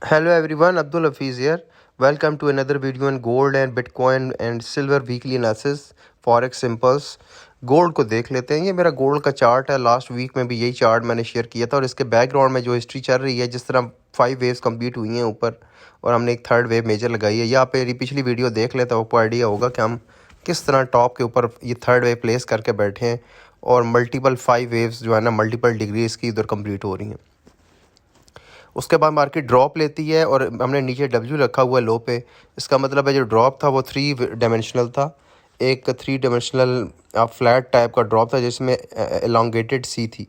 Hello everyone, Abdul Hafiz here. Welcome to another video on gold and Bitcoin and silver weekly analysis forex impulse. Gold को देख लेते हैं। ये मेरा gold का चार्ट है। लास्ट वीक में भी यही चार्ट मैंने शेयर किया था और इसके बैकग्राउंड में जो हिस्ट्री चल रही है, जिस तरह 5 वेव्स कंप्लीट हुई हैं ऊपर और हमने एक थर्ड वेव मेजर लगाई है। यहाँ पे पिछली वीडियो देख लेते हैं, आपको आइडिया होगा कि हम किस तरह टॉप के ऊपर ये थर्ड वेव प्लेस करके बैठे हैं और मल्टीपल 5 वेव्स जो है ना मल्टीपल डिग्रीज की इधर कंप्लीट हो रही हैं। उसके बाद मार्केट ड्रॉप लेती है और हमने नीचे डब्ल्यू रखा हुआ है लो पे। इसका मतलब है जो ड्रॉप था वो 3 डायमेंशनल था। एक 3 डायमेंशनल फ्लैट टाइप का ड्रॉप था जिसमें एलोंगेटेड सी थी।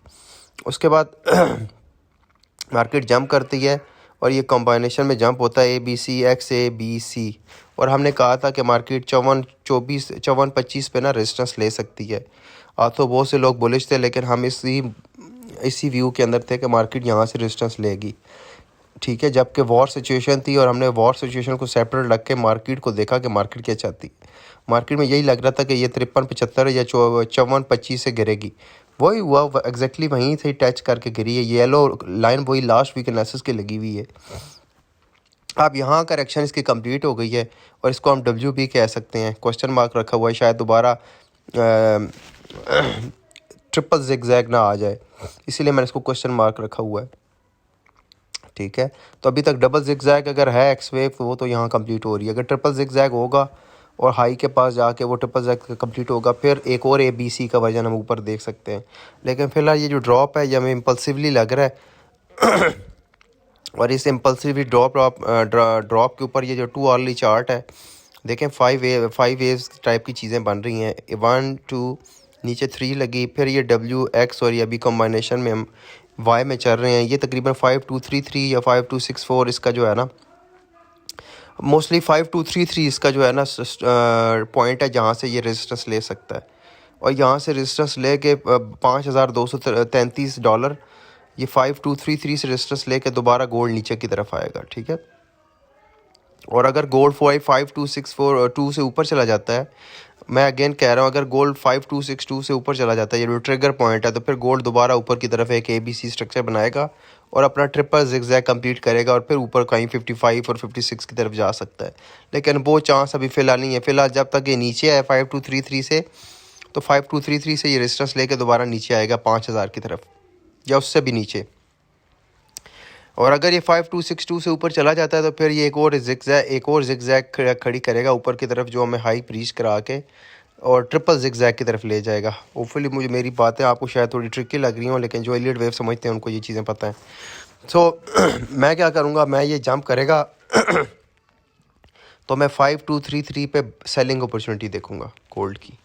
उसके बाद मार्केट जंप करती है और ये कॉम्बिनेशन में जंप होता है ABC और हमने कहा था कि मार्केट 54-25 पे ना रेजिस्टेंस ले सकती है। तो बहुत से लोग बुलिश थे, लेकिन हम इसी व्यू के अंदर थे कि मार्केट यहाँ से रेजिस्टेंस लेगी। ठीक है, जबकि वॉर सिचुएशन थी और हमने वॉर सिचुएशन को सेपरेट रख के मार्केट को देखा कि मार्केट क्या चाहती है। मार्केट में यही लग रहा था कि ये 53-75 या 54-25 से गिरेगी। वही हुआ, एग्जैक्टली वहीं से टच करके गिरी है। येलो लाइन वही लास्ट वीक एनालिसिस की लगी हुई है। अब यहाँ करेक्शन इसकी कंप्लीट हो गई है और इसको हम डब्ल्यू भी कह सकते हैं। क्वेश्चन मार्क रखा हुआ है, शायद दोबारा ट्रिपल जिगजैग ना आ जाए, इसीलिए मैंने इसको क्वेश्चन मार्क रखा हुआ है। ठीक है, तो अभी तक डबल जिगजैग अगर है एक्स वेव वो तो यहाँ कंप्लीट हो रही है। अगर ट्रिपल जिगजैग होगा और हाई के पास जाके वो ट्रिपल जैग कंप्लीट होगा, फिर एक और ABC का वजन हम ऊपर देख सकते हैं। लेकिन फिलहाल ये जो ड्रॉप है ये हमें इम्पल्सिवली लग रहा है और इस इम्पल्सिव ड्रॉप के ऊपर ये जो 2 आवर्ली चार्ट है, देखें 5 वेव्स टाइप की चीज़ें बन रही हैं। 1 2 नीचे 3 लगी, फिर ये WX और ये अभी कॉम्बिनेशन में हम Y में चल रहे हैं। ये तकरीबन 5233 या 5264 इसका जो है ना, मोस्टली 5233 इसका जो है ना पॉइंट है जहाँ से ये रेजिस्टेंस ले सकता है। और यहाँ से रेजिस्टेंस ले के $5233 ये 5233 से रेजिस्टेंस ले के दोबारा गोल्ड नीचे की तरफ आएगा। ठीक है, और अगर गोल्ड 5264 से ऊपर चला जाता है, मैं अगेन कह रहा हूँ, अगर गोल्ड 5262 से ऊपर चला जाता है, ये जो ट्रिगर पॉइंट है, तो फिर गोल्ड दोबारा ऊपर की तरफ एक ABC स्ट्रक्चर बनाएगा और अपना ट्रिपल जिगजैग कंप्लीट करेगा और फिर ऊपर कहीं 55 और 56 की तरफ जा सकता है। लेकिन वो चांस अभी फ़िलहाल नहीं है। फ़िलहाल जब तक ये नीचे है 5233 से, तो 5233 से ये रेजिस्टेंस लेके दोबारा नीचे आएगा 5000 की तरफ या उससे भी नीचे। और अगर ये 5262 से ऊपर चला जाता है तो फिर ये एक और जिगजैग खड़ी करेगा ऊपर की तरफ, जो हमें हाई रीच करा के और ट्रिपल जिगजैग की तरफ ले जाएगा। होपफुली मुझे मेरी बातें आपको शायद थोड़ी ट्रिकी लग रही हों, लेकिन जो एलियट वेव समझते हैं उनको ये चीज़ें पता हैं। मैं क्या करूँगा, मैं ये जंप करेगा तो मैं 5233 पे सेलिंग अपॉर्चुनिटी देखूँगा गोल्ड की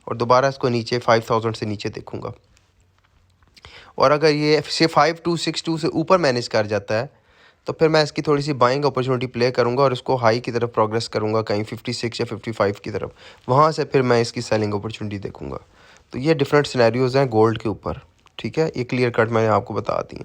और दोबारा इसको नीचे 5000 से नीचे देखूँगा। और अगर ये से 5262 से ऊपर मैनेज कर जाता है तो फिर मैं इसकी थोड़ी सी बाइंग अपॉर्चुनिटी प्ले करूंगा और इसको हाई की तरफ प्रोग्रेस करूंगा कहीं 56 या 55 की तरफ। वहां से फिर मैं इसकी सेलिंग अपॉर्चुनिटी देखूंगा। तो ये डिफरेंट सिनेरियोज़ हैं गोल्ड के ऊपर। ठीक है, ये क्लियर कट मैंने आपको बता दी है।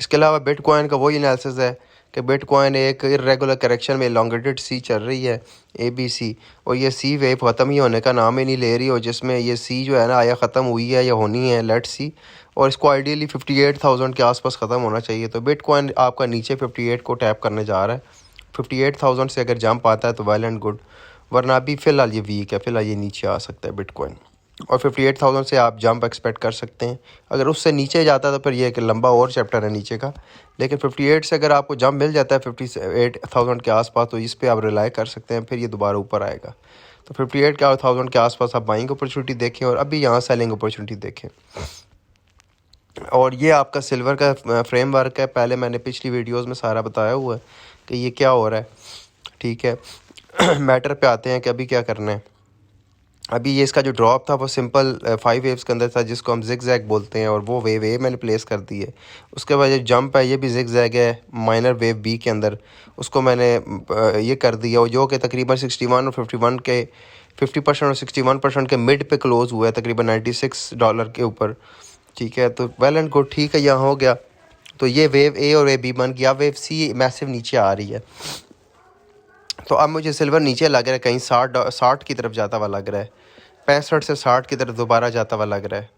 इसके अलावा बिटकॉइन का वही एनालिसिस है कि बिटकॉइन एक इरेगुलर करेक्शन में एलोंगेटेड सी चल रही है ABC, और ये सी वेव ख़त्म ही होने का नाम ही नहीं ले रही, और जिसमें ये सी जो है ना आया ख़त्म हुई है या होनी है, लेट्स सी। और इसको आइडियली 58,000 के आसपास ख़त्म होना चाहिए। तो बिटकॉइन आपका नीचे 58 को टैप करने जा रहा है। 58,000 से अगर जंप आता है तो वेल एंड गुड, वरना अभी फ़िलहाल ये वीक है। फ़िलहाल ये नीचे आ सकता है बिटकॉइन और 58,000 से आप जंप एक्सपेक्ट कर सकते हैं। अगर उससे नीचे जाता है तो फिर ये एक लंबा और चैप्टर है नीचे का, लेकिन 58 से अगर आपको जंप मिल जाता है 58,000 के आसपास, तो इस पे आप रिलाई कर सकते हैं, फिर ये दोबारा ऊपर आएगा। तो 58,000 के आसपास आप बाइंग अपॉर्चुनिटी देखें और अभी यहाँ सेलिंग अपॉर्चुनिटी देखें। और ये आपका सिल्वर का फ्रेमवर्क है। पहले मैंने पिछली वीडियोज़ में सारा बताया हुआ है कि ये क्या हो रहा है। ठीक है मैटर पे आते हैं कि अभी क्या करना है। अभी ये इसका जो ड्रॉप था वो सिंपल 5 वेव्स के अंदर था, जिसको हम जिगजैग बोलते हैं, और वो वेव A मैंने प्लेस कर दी है। उसके बाद जो जंप है ये भी जिगजैग है माइनर वेव B के अंदर, उसको मैंने ये कर दिया, और जो कि तकरीबन 61 और 51 के 50% और 61% के मिड पे क्लोज हुआ है, तकरीबन $96 के ऊपर। ठीक है, तो वेल एंड गुड, ठीक है, यहाँ हो गया। तो ये वेव A और वेव B बन गया। वेव C मैसिव नीचे आ रही है। तो अब मुझे सिल्वर नीचे लग रहा है, कहीं 60 की तरफ जाता हुआ लग रहा है, 65 से 60 की तरफ दोबारा जाता हुआ लग रहा है।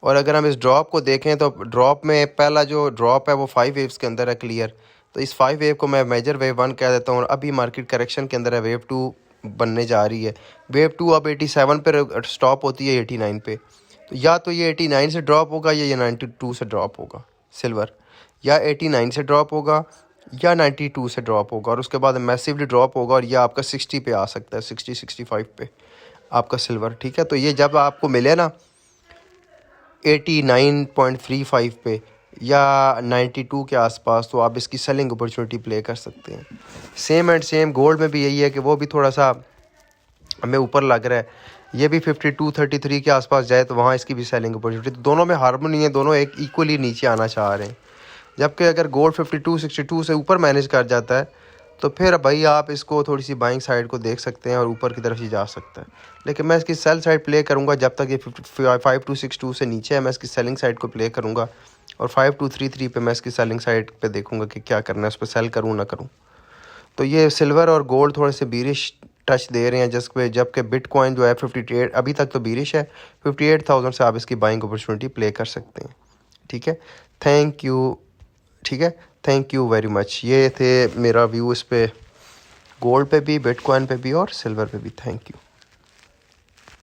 और अगर हम इस ड्रॉप को देखें तो ड्रॉप में पहला जो ड्रॉप है वो 5 वेव्स के अंदर है क्लियर, तो इस 5 वेव को मैं मेजर वेव 1 कह देता हूँ और अभी मार्केट करेक्शन के अंदर है, वेव 2 बनने जा रही है। वेव 2 अब 87 पे स्टॉप होती है 89 पे, तो या तो ये 89 से ड्रॉप होगा या ये 92 से ड्रॉप होगा सिल्वर, या 89 से ड्रॉप होगा या 92 से ड्रॉप होगा और उसके बाद मैसिवली ड्रॉप होगा और ये आपका 60 पे आ सकता है, 60-65 पे आपका सिल्वर। ठीक है, तो ये जब आपको मिले ना 89.35 पे या 92 के आसपास, तो आप इसकी सेलिंग अपॉर्चुनिटी प्ले कर सकते हैं। सेम एंड सेम गोल्ड में भी यही है कि वो भी थोड़ा सा हमें ऊपर लग रहा है, ये भी 52-33 के आसपास जाए तो वहाँ इसकी भी सेलिंग अपॉर्चुनिटी, तो दोनों में हार्मोनी है, दोनों एक इक्वली नीचे आना चाह रहे हैं। जबकि अगर गोल्ड 52-62 से ऊपर मैनेज कर जाता है तो फिर भाई आप इसको थोड़ी सी बाइंग साइड को देख सकते हैं और ऊपर की तरफ ही जा सकता है। लेकिन मैं इसकी सेल साइड प्ले करूंगा जब तक ये 5262 से नीचे है, मैं इसकी सेलिंग साइड को प्ले करूंगा और 5233 पे मैं इसकी सेलिंग साइड पे देखूंगा कि क्या करना है, उस पर सेल करूँ ना करूँ। तो ये सिल्वर और गोल्ड थोड़े से बीरिश टच दे रहे हैं, जिसपे जबकि बिटकॉइन जो है 58 अभी तक तो बीरिश है, 58,000 से आप इसकी बाइंग अपॉर्चुनिटी प्ले कर सकते हैं। ठीक है, थैंक यू। ठीक है, थैंक यू वेरी मच। ये थे मेरा व्यू इस पे, गोल्ड पे भी, बिटकॉइन पे भी और सिल्वर पे भी। Thank you.